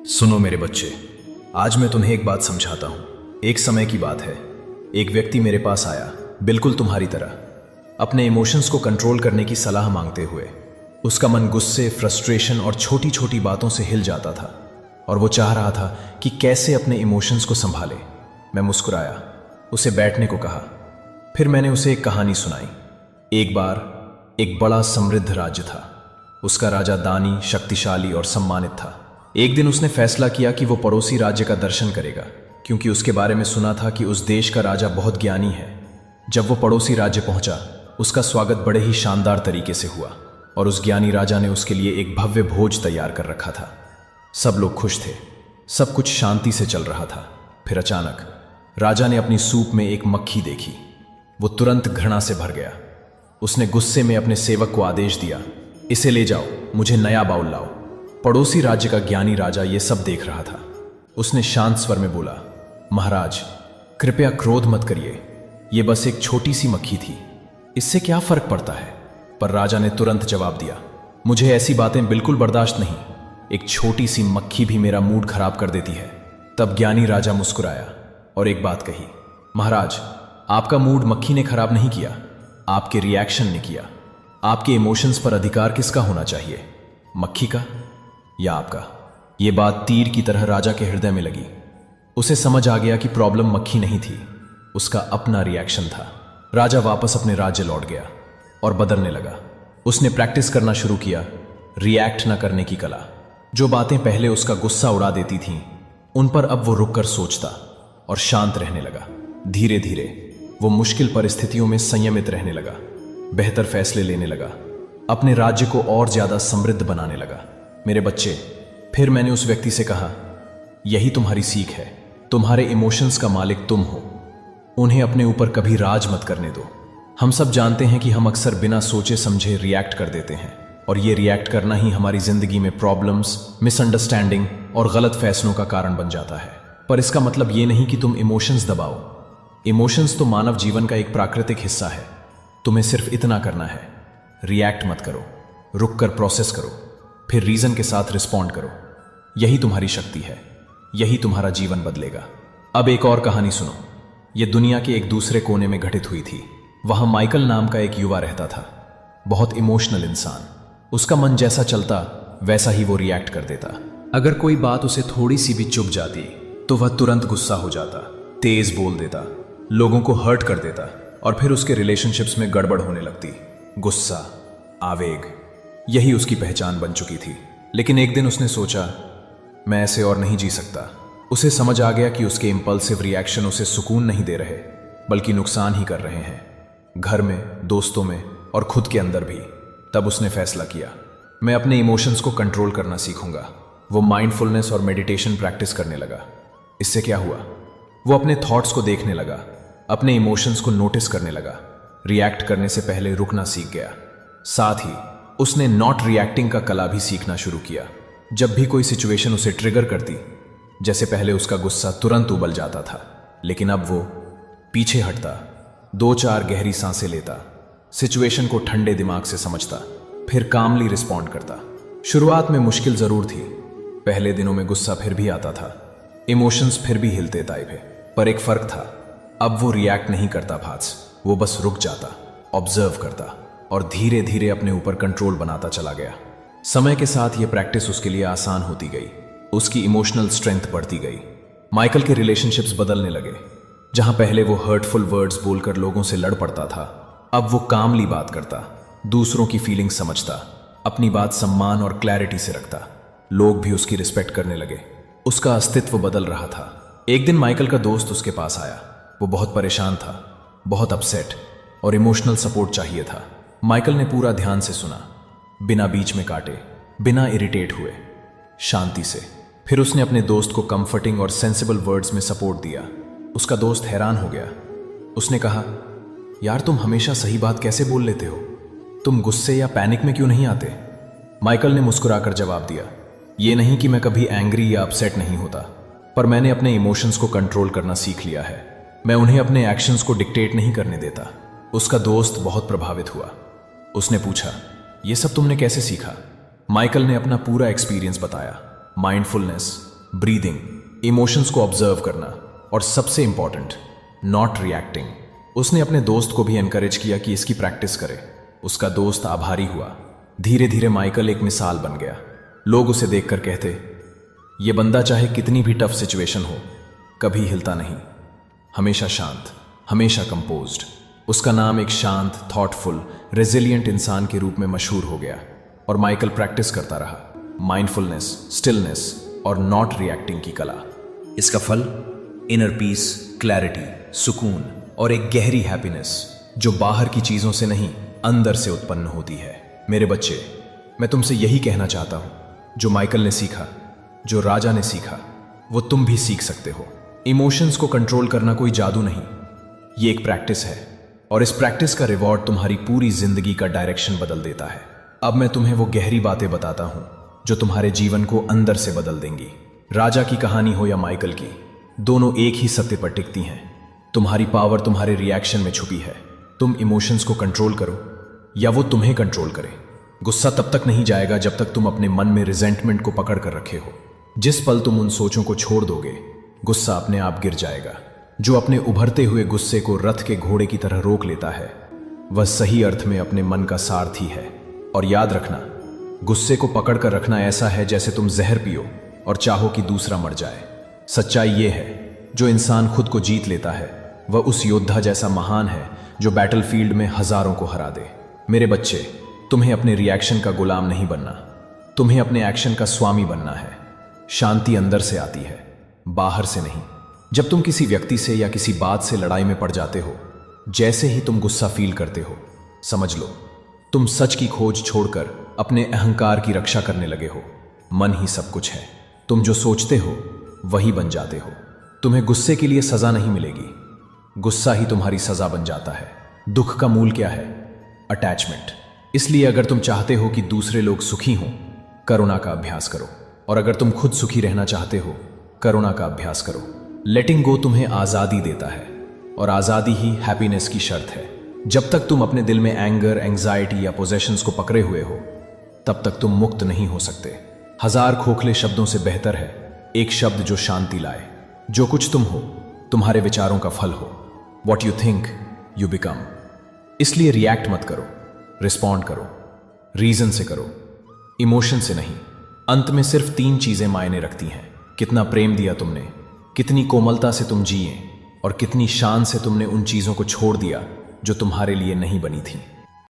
सुनो मेरे बच्चे, आज मैं तुम्हें एक बात समझाता हूँ। एक समय की बात है, एक व्यक्ति मेरे पास आया, बिल्कुल तुम्हारी तरह, अपने इमोशंस को कंट्रोल करने की सलाह मांगते हुए। उसका मन गुस्से, फ्रस्ट्रेशन और छोटी छोटी बातों से हिल जाता था और वो चाह रहा था कि कैसे अपने इमोशंस को संभाले। मैं मुस्कुराया, उसे बैठने को कहा, फिर मैंने उसे एक कहानी सुनाई। एक बार एक बड़ा समृद्ध राज्य था। उसका राजा दानी, शक्तिशाली और सम्मानित था। एक दिन उसने फैसला किया कि वो पड़ोसी राज्य का दर्शन करेगा, क्योंकि उसके बारे में सुना था कि उस देश का राजा बहुत ज्ञानी है। जब वो पड़ोसी राज्य पहुंचा, उसका स्वागत बड़े ही शानदार तरीके से हुआ और उस ज्ञानी राजा ने उसके लिए एक भव्य भोज तैयार कर रखा था। सब लोग खुश थे, सब कुछ शांति से चल रहा था। फिर अचानक राजा ने अपनी सूप में एक मक्खी देखी। वो तुरंत घृणा से भर गया। उसने गुस्से में अपने सेवक को आदेश दिया, इसे ले जाओ, मुझे नया बाउल लाओ। पड़ोसी राज्य का ज्ञानी राजा ये सब देख रहा था। उसने शांत स्वर में बोला, महाराज, कृपया क्रोध मत करिए, ये बस एक छोटी सी मक्खी थी, इससे क्या फर्क पड़ता है। पर राजा ने तुरंत जवाब दिया, मुझे ऐसी बातें बिल्कुल बर्दाश्त नहीं, एक छोटी सी मक्खी भी मेरा मूड खराब कर देती है। तब ज्ञानी राजा मुस्कुराया और एक बात कही, महाराज, आपका मूड मक्खी ने खराब नहीं किया, आपके रिएक्शन ने किया। आपके इमोशंस पर अधिकार किसका होना चाहिए, मक्खी का या आपका? यह बात तीर की तरह राजा के हृदय में लगी। उसे समझ आ गया कि प्रॉब्लम मक्खी नहीं थी, उसका अपना रिएक्शन था। राजा वापस अपने राज्य लौट गया और बदलने लगा। उसने प्रैक्टिस करना शुरू किया, रिएक्ट न करने की कला। जो बातें पहले उसका गुस्सा उड़ा देती थीं, उन पर अब वो रुककर सोचता और शांत रहने लगा। धीरे धीरे वो मुश्किल परिस्थितियों में संयमित रहने लगा, बेहतर फैसले लेने लगा, अपने राज्य को और ज्यादा समृद्ध बनाने लगा। मेरे बच्चे, फिर मैंने उस व्यक्ति से कहा, यही तुम्हारी सीख है, तुम्हारे इमोशंस का मालिक तुम हो, उन्हें अपने ऊपर कभी राज मत करने दो। हम सब जानते हैं कि हम अक्सर बिना सोचे समझे रिएक्ट कर देते हैं और ये रिएक्ट करना ही हमारी जिंदगी में प्रॉब्लम्स, मिसअंडरस्टैंडिंग और गलत फैसलों का कारण बन जाता है। पर इसका मतलब ये नहीं कि तुम इमोशंस दबाओ। इमोशंस तो मानव जीवन का एक प्राकृतिक हिस्सा है। तुम्हें सिर्फ इतना करना है, रिएक्ट मत करो, रुक कर प्रोसेस करो, फिर रीजन के साथ रिस्पॉन्ड करो। यही तुम्हारी शक्ति है, यही तुम्हारा जीवन बदलेगा। अब एक और कहानी सुनो। यह दुनिया के एक दूसरे कोने में घटित हुई थी। वहां माइकल नाम का एक युवा रहता था, बहुत इमोशनल इंसान। उसका मन जैसा चलता वैसा ही वो रिएक्ट कर देता। अगर कोई बात उसे थोड़ी सी भी चुभ जाती तो वह तुरंत गुस्सा हो जाता, तेज बोल देता, लोगों को हर्ट कर देता और फिर उसके रिलेशनशिप्स में गड़बड़ होने लगती। गुस्सा, आवेग, यही उसकी पहचान बन चुकी थी। लेकिन एक दिन उसने सोचा, मैं ऐसे और नहीं जी सकता। उसे समझ आ गया कि उसके इंपल्सिव रिएक्शन उसे सुकून नहीं दे रहे, बल्कि नुकसान ही कर रहे हैं, घर में, दोस्तों में और खुद के अंदर भी। तब उसने फैसला किया, मैं अपने इमोशंस को कंट्रोल करना सीखूंगा। वो माइंडफुलनेस और मेडिटेशन प्रैक्टिस करने लगा। इससे क्या हुआ, वो अपने थॉट्स को देखने लगा, अपने इमोशंस को नोटिस करने लगा, रिएक्ट करने से पहले रुकना सीख गया। साथ ही उसने नॉट रिएक्टिंग का कला भी सीखना शुरू किया। जब भी कोई सिचुएशन उसे ट्रिगर करती, जैसे पहले उसका गुस्सा तुरंत उबल जाता था, लेकिन अब वो पीछे हटता, 2-4 गहरी सांसें लेता, सिचुएशन को ठंडे दिमाग से समझता, फिर कामली रिस्पॉन्ड करता। शुरुआत में मुश्किल जरूर थी, पहले दिनों में गुस्सा फिर भी आता था, इमोशंस फिर भी हिलते ताइफे। पर एक फर्क था, अब वो रिएक्ट नहीं करता भाज, वो बस रुक जाता, ऑब्जर्व करता और धीरे धीरे अपने ऊपर कंट्रोल बनाता चला गया। समय के साथ ये प्रैक्टिस उसके लिए आसान होती गई, उसकी इमोशनल स्ट्रेंथ बढ़ती गई। माइकल के रिलेशनशिप्स बदलने लगे। जहां पहले वो हर्टफुल वर्ड्स बोलकर लोगों से लड़ पड़ता था, अब वो कामली बात करता, दूसरों की फीलिंग समझता, अपनी बात सम्मान और क्लैरिटी से रखता। लोग भी उसकी रिस्पेक्ट करने लगे, उसका अस्तित्व बदल रहा था। एक दिन माइकल का दोस्त उसके पास आया। वो बहुत परेशान था, बहुत अपसेट और इमोशनल सपोर्ट चाहिए था। माइकल ने पूरा ध्यान से सुना, बिना बीच में काटे, बिना इरिटेट हुए, शांति से। फिर उसने अपने दोस्त को कंफर्टिंग और सेंसिबल वर्ड्स में सपोर्ट दिया। उसका दोस्त हैरान हो गया। उसने कहा, यार, तुम हमेशा सही बात कैसे बोल लेते हो, तुम गुस्से या पैनिक में क्यों नहीं आते? माइकल ने मुस्कुराकर जवाब दिया, ये नहीं कि मैं कभी एंग्री या अपसेट नहीं होता, पर मैंने अपने इमोशंस को कंट्रोल करना सीख लिया है। मैं उन्हें अपने एक्शंस को डिक्टेट नहीं करने देता। उसका दोस्त बहुत प्रभावित हुआ। उसने पूछा, ये सब तुमने कैसे सीखा? माइकल ने अपना पूरा एक्सपीरियंस बताया, माइंडफुलनेस, ब्रीदिंग, इमोशंस को ऑब्जर्व करना और सबसे इंपॉर्टेंट, नॉट रिएक्टिंग। उसने अपने दोस्त को भी एनकरेज किया कि इसकी प्रैक्टिस करे। उसका दोस्त आभारी हुआ। धीरे धीरे माइकल एक मिसाल बन गया। लोग उसे देखकर कहते, ये बंदा चाहे कितनी भी टफ सिचुएशन हो कभी हिलता नहीं, हमेशा शांत, हमेशा कंपोज्ड। उसका नाम एक शांत, थॉटफुल, रेजिलिएंट इंसान के रूप में मशहूर हो गया। और माइकल प्रैक्टिस करता रहा माइंडफुलनेस, स्टिलनेस और नॉट रिएक्टिंग की कला। इसका फल इनर पीस, क्लैरिटी, सुकून और एक गहरी हैप्पीनेस जो बाहर की चीजों से नहीं अंदर से उत्पन्न होती है। मेरे बच्चे, मैं तुमसे यही कहना चाहता हूं, जो माइकल ने सीखा, जो राजा ने सीखा, वो तुम भी सीख सकते हो। इमोशंस को कंट्रोल करना कोई जादू नहीं, ये एक प्रैक्टिस है और इस प्रैक्टिस का रिवॉर्ड तुम्हारी पूरी जिंदगी का डायरेक्शन बदल देता है। अब मैं तुम्हें वो गहरी बातें बताता हूं जो तुम्हारे जीवन को अंदर से बदल देंगी। राजा की कहानी हो या माइकल की, दोनों एक ही सत्य पर टिकती हैं। तुम्हारी पावर तुम्हारे रिएक्शन में छुपी है। तुम इमोशंस को कंट्रोल करो या वो तुम्हें कंट्रोल करे। गुस्सा तब तक नहीं जाएगा जब तक तुम अपने मन में रिजेंटमेंट को पकड़ कर रखे हो। जिस पल तुम उन सोचों को छोड़ दोगे, गुस्सा अपने आप गिर जाएगा। जो अपने उभरते हुए गुस्से को रथ के घोड़े की तरह रोक लेता है, वह सही अर्थ में अपने मन का सारथी है। और याद रखना, गुस्से को पकड़ कर रखना ऐसा है जैसे तुम जहर पियो और चाहो कि दूसरा मर जाए। सच्चाई यह है, जो इंसान खुद को जीत लेता है वह उस योद्धा जैसा महान है जो बैटलफील्ड में हजारों को हरा दे। मेरे बच्चे, तुम्हें अपने रिएक्शन का गुलाम नहीं बनना, तुम्हें अपने एक्शन का स्वामी बनना है। शांति अंदर से आती है, बाहर से नहीं। जब तुम किसी व्यक्ति से या किसी बात से लड़ाई में पड़ जाते हो, जैसे ही तुम गुस्सा फील करते हो, समझ लो तुम सच की खोज छोड़कर अपने अहंकार की रक्षा करने लगे हो। मन ही सब कुछ है। तुम जो सोचते हो वही बन जाते हो। तुम्हें गुस्से के लिए सजा नहीं मिलेगी, गुस्सा ही तुम्हारी सजा बन जाता है। दुख का मूल क्या है? अटैचमेंट। इसलिए अगर तुम चाहते हो कि दूसरे लोग सुखी हों, करुणा का अभ्यास करो। और अगर तुम खुद सुखी रहना चाहते हो, करुणा का अभ्यास करो। लेटिंग गो तुम्हें आजादी देता है और आजादी ही हैप्पीनेस की शर्त है। जब तक तुम अपने दिल में एंगर, एंग्जाइटी या पोजेशंस को पकड़े हुए हो, तब तक तुम मुक्त नहीं हो सकते। हजार खोखले शब्दों से बेहतर है एक शब्द जो शांति लाए। जो कुछ तुम हो, तुम्हारे विचारों का फल हो। What you think you become. इसलिए रिएक्ट मत करो, रिस्पॉन्ड करो। रीजन से करो, इमोशन से नहीं। अंत में सिर्फ 3 चीजें मायने रखती हैं: कितना प्रेम दिया तुमने, कितनी कोमलता से तुम जिए और कितनी शान से तुमने उन चीजों को छोड़ दिया जो तुम्हारे लिए नहीं बनी थी।